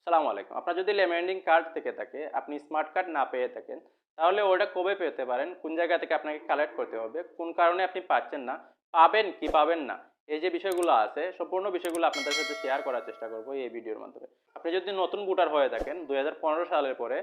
সালামু আলাইকুম। আপনার যদি লেমেন্ডিং কার্ড থেকে থাকে, আপনি স্মার্ট কার্ড না পেয়ে থাকেন, তাহলে ওটা কবে পেতে পারেন? কোন জায়গা থেকে আপনাকে কালেক্ট করতে হবে? কোন কারণে আপনি পাচ্ছেন না? পাবেন কি পাবেন না? এই যে বিষয়গুলো আছে, সম্পূর্ণ বিষয়গুলো আপনাদের সাথে শেয়ার করার চেষ্টা করব এই ভিডিওর মাধ্যমে। আপনি যদি নতুন ভোটার হয়ে থাকেন, 2015 সালের পরে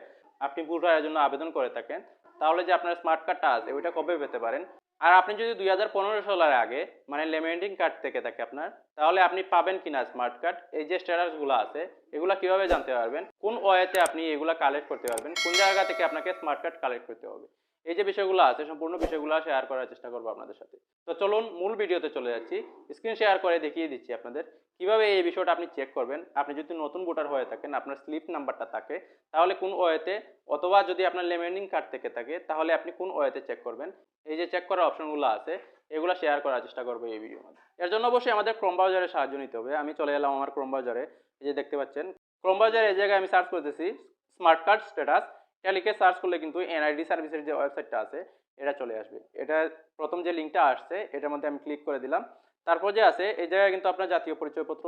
আপনি ভোটারের জন্য আবেদন করে থাকেন, তাহলে যে আপনার স্মার্ট কার্ডটা আছে, ওইটা কবে পেতে পারেন? আর আপনি যদি 2015 সালের আগে মানে লেমেন্ডিং কার্ড থেকে থাকে আপনার, তাহলে আপনি পাবেন কিনা স্মার্ট কার্ড, এই যে স্ট্যাটাসগুলো আছে এগুলা কিভাবে জানতে পারবেন, কোন ওয়েতে আপনি এগুলা কালেক্ট করতে পারবেন, কোন জায়গা থেকে আপনাকে স্মার্ট কার্ড কালেক্ট করতে হবে, এই যে বিষয়গুলো আছে সম্পূর্ণ বিষয়গুলো শেয়ার করার চেষ্টা করবো আপনাদের সাথে। তো চলুন মূল ভিডিওতে চলে যাচ্ছি। স্ক্রিন শেয়ার করে দেখিয়ে দিচ্ছি আপনাদের কিভাবে এই বিষয়টা আপনি চেক করবেন। আপনি যদি নতুন ভোটার হয়ে থাকেন, আপনার স্লিপ নাম্বারটা থাকে, তাহলে কোন ওয়েতে, অথবা যদি আপনার লেমেন্ডিং কার্ড থেকে থাকে তাহলে আপনি কোন ওয়েতে চেক করবেন, এই যে চেক করার অপশনগুলো আছে এগুলো শেয়ার করার চেষ্টা করবো এই ভিডিওর মধ্যে। এর জন্য অবশ্যই আমাদের ক্রোম ব্রাউজারের সাহায্য নিতে হবে। আমি চলে এলাম আমার ক্রোম ব্রাউজারে। এই যে দেখতে পাচ্ছেন ক্রোম ব্রাউজারে এই জায়গায় আমি সার্চ করতেছি স্মার্ট কার্ড স্ট্যাটাস। এটা লিখে সার্চ করলে কিন্তু এনআইডি সার্ভিসের যে ওয়েবসাইটটা আছে এটা চলে আসবে। এটা প্রথম যে লিঙ্কটা আসছে এটার মধ্যে আমি ক্লিক করে দিলাম। তারপর যে আছে এই জায়গায় কিন্তু আপনার জাতীয় পরিচয়পত্র,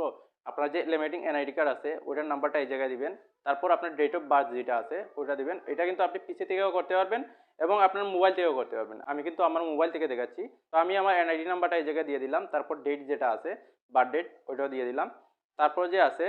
আপনার যে লেমিটিং এনআইডি কার্ড আছে ওটার নাম্বারটা এই জায়গায় দিবেন। তারপর আপনার ডেট অফ বার্থ যেটা আছে ওটা দিবেন। এটা কিন্তু আপনি পিসি থেকেও করতে পারবেন এবং আপনার মোবাইল থেকেও করতে পারবেন। আমি কিন্তু আমার মোবাইল থেকে দেখাচ্ছি। তো আমি আমার এনআইডি নাম্বারটা এই জায়গায় দিয়ে দিলাম। তারপর ডেট যেটা আছে বার্থ ডেট ওইটাও দিয়ে দিলাম। তারপর যে আছে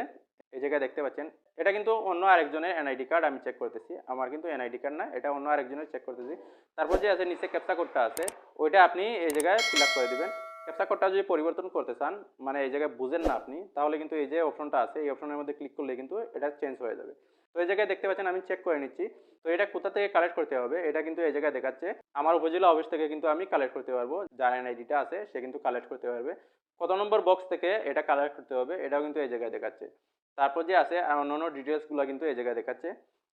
এই জায়গায় দেখতে পাচ্ছেন এটা কিন্তু অন্য আরেকজনের এনআইডি কার্ড, আমি চেক করতেছি। আমার কিন্তু এনআইডি কার্ড না, এটা অন্য আরেকজনের চেক করতেছি। তারপর যে আছে নিচে ক্যাপচা কোডটা আছে ওইটা আপনি এই জায়গায় ফিল আপ করে দিবেন। ক্যাপচা কোডটা যদি পরিবর্তন করতে চান, মানে এই জায়গায় বুঝেন না আপনি, তাহলে কিন্তু এই যে অপশনটা আছে এই অপশনের মধ্যে ক্লিক করলে কিন্তু এটা চেঞ্জ হয়ে যাবে। তো এই জায়গায় দেখতে পাচ্ছেন আমি চেক করে নিচ্ছি। তো এটা কোথা থেকে কালেক্ট করতে হবে এটা কিন্তু এই জায়গায় দেখাচ্ছে আমার উপজেলা অফিস থেকে কিন্তু আমি কালেক্ট করতে পারবো। যার এনআইডিটা আছে সে কিন্তু কালেক্ট করতে পারবে। কত নম্বর বক্স থেকে এটা কালেক্ট করতে হবে এটাও কিন্তু এই জায়গায় দেখাচ্ছে। তারপর যে আছে আর অন্যান্য ডিটেলসগুলো কিন্তু এই জায়গায় দেখাচ্ছে।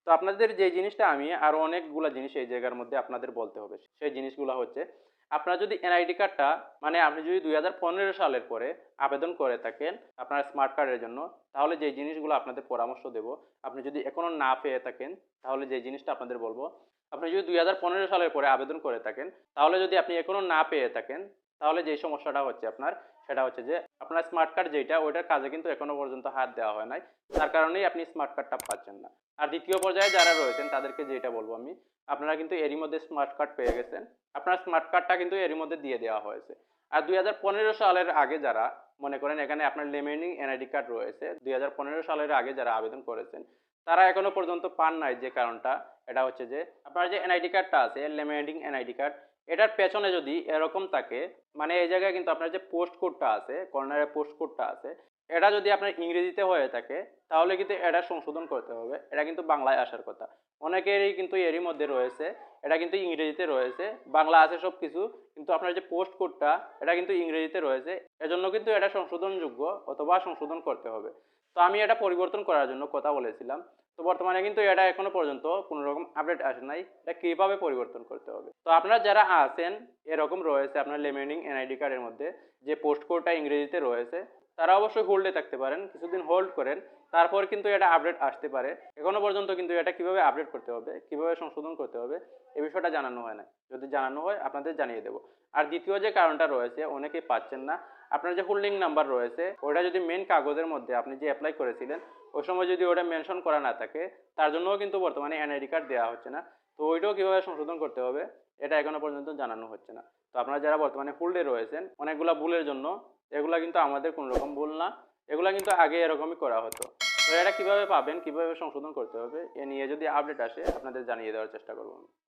তো আপনাদের যে জিনিসটা আমি আরো অনেকগুলা জিনিস এই জায়গার মধ্যে আপনাদের বলতে হবে, সেই জিনিসগুলো হচ্ছে আপনার যদি এনআইডি কার্ডটা মানে আপনি যদি 2015 সালের পরে আবেদন করে থাকেন আপনার স্মার্ট কার্ডের জন্য, তাহলে যে জিনিসগুলো আপনাদের পরামর্শ দেব, আপনি যদি এখনো না পেয়ে থাকেন তাহলে যে জিনিসটা আপনাদের বলবো, আপনি যদি 2015 সালের পরে আবেদন করে থাকেন, তাহলে যদি আপনি এখনো না পেয়ে থাকেন তাহলে যে সমস্যাটা হচ্ছে আপনার, সেটা হচ্ছে যে আপনার স্মার্ট কার্ড যেটা ওইটার কাজে কিন্তু এখনো পর্যন্ত হাত দেওয়া হয় নাই, তার কারণেই আপনি স্মার্ট কার্ডটা পাচ্ছেন না। আর দ্বিতীয় পর্যায়ে যারা রয়েছেন তাদেরকে যেটা বলবো আমি, আপনারা কিন্তু এরই মধ্যে স্মার্ট কার্ড পেয়ে গেছেন, আপনার স্মার্ট কার্ডটা কিন্তু এরই মধ্যে দিয়ে দেওয়া হয়েছে। আর 2015 সালের আগে যারা মনে করেন এখানে আপনার লেমেনিং এনআইডি কার্ড রয়েছে, 2015 সালের আগে যারা আবেদন করেছেন তারা এখনো পর্যন্ত পান নাই, যে কারণটা এটা হচ্ছে যে আপনার যে এনআইডি কার্ডটা আছে লেমেনিং এনআইডি কার্ড, এটার পেছনে যদি এরকম থাকে, মানে এই জায়গায় কিন্তু আপনার যে পোস্ট কোডটা আছে, কর্নারে পোস্ট কোডটা আছে, এটা যদি আপনার ইংরেজিতে হয়ে থাকে তাহলে কিন্তু এটা সংশোধন করতে হবে। এটা কিন্তু বাংলায় আসার কথা। অনেকেরই কিন্তু এরই মধ্যে রয়েছে এটা কিন্তু ইংরেজিতে রয়েছে, বাংলা আছে সব কিছু, কিন্তু আপনার যে পোস্ট কোডটা এটা কিন্তু ইংরেজিতে রয়েছে, এজন্য কিন্তু এটা সংশোধনযোগ্য অথবা সংশোধন করতে হবে। তো আমি এটা পরিবর্তন করার জন্য কথা বলেছিলাম। তো বর্তমানে কিন্তু এটা এখনো পর্যন্ত কোনো রকম আপডেট আসে নাই, এটা কিভাবে পরিবর্তন করতে হবে। তো আপনারা যারা আছেন এরকম রয়েছে আপনার লেমেনিং এনআইডি কার্ডের মধ্যে যে পোস্ট কোডটা ইংরেজিতে রয়েছে, তারা অবশ্যই হোল্ডে থাকতে পারেন, কিছুদিন হোল্ড করেন, তারপর কিন্তু এটা আপডেট আসতে পারে। এখনো পর্যন্ত কিন্তু এটা কিভাবে আপডেট করতে হবে, কিভাবে সংশোধন করতে হবে এই বিষয়টা জানানো হয় না। যদি জানানো হয় আপনাদের জানিয়ে দেবো। আর দ্বিতীয় যে কারণটা রয়েছে অনেকেই পাচ্ছেন না, আপনার যে হোল্ডিং নাম্বার রয়েছে ওটা যদি মেন কাগজের মধ্যে আপনি যে অ্যাপ্লাই করেছিলেন ওই সময় যদি ওটা মেনশন করা না থাকে, তার জন্যও কিন্তু বর্তমানে এনআইডি কার্ড দেওয়া হচ্ছে না। তো ওইটাও কিভাবে সংশোধন করতে হবে এটা এখনো পর্যন্ত জানানো হচ্ছে না। তো আপনারা যারা বর্তমানে হোল্ডে রয়েছেন অনেকগুলা ভুলের জন্য, এগুলা কিন্তু আমাদের কোনো রকম ভুল না, এগুলা কিন্তু আগে এরকমই করা হতো। তো এটা কিভাবে পাবেন, কিভাবে সংশোধন করতে হবে এ নিয়ে যদি আপডেট আসে আপনাদের জানিয়ে দেওয়ার চেষ্টা করবো আমি।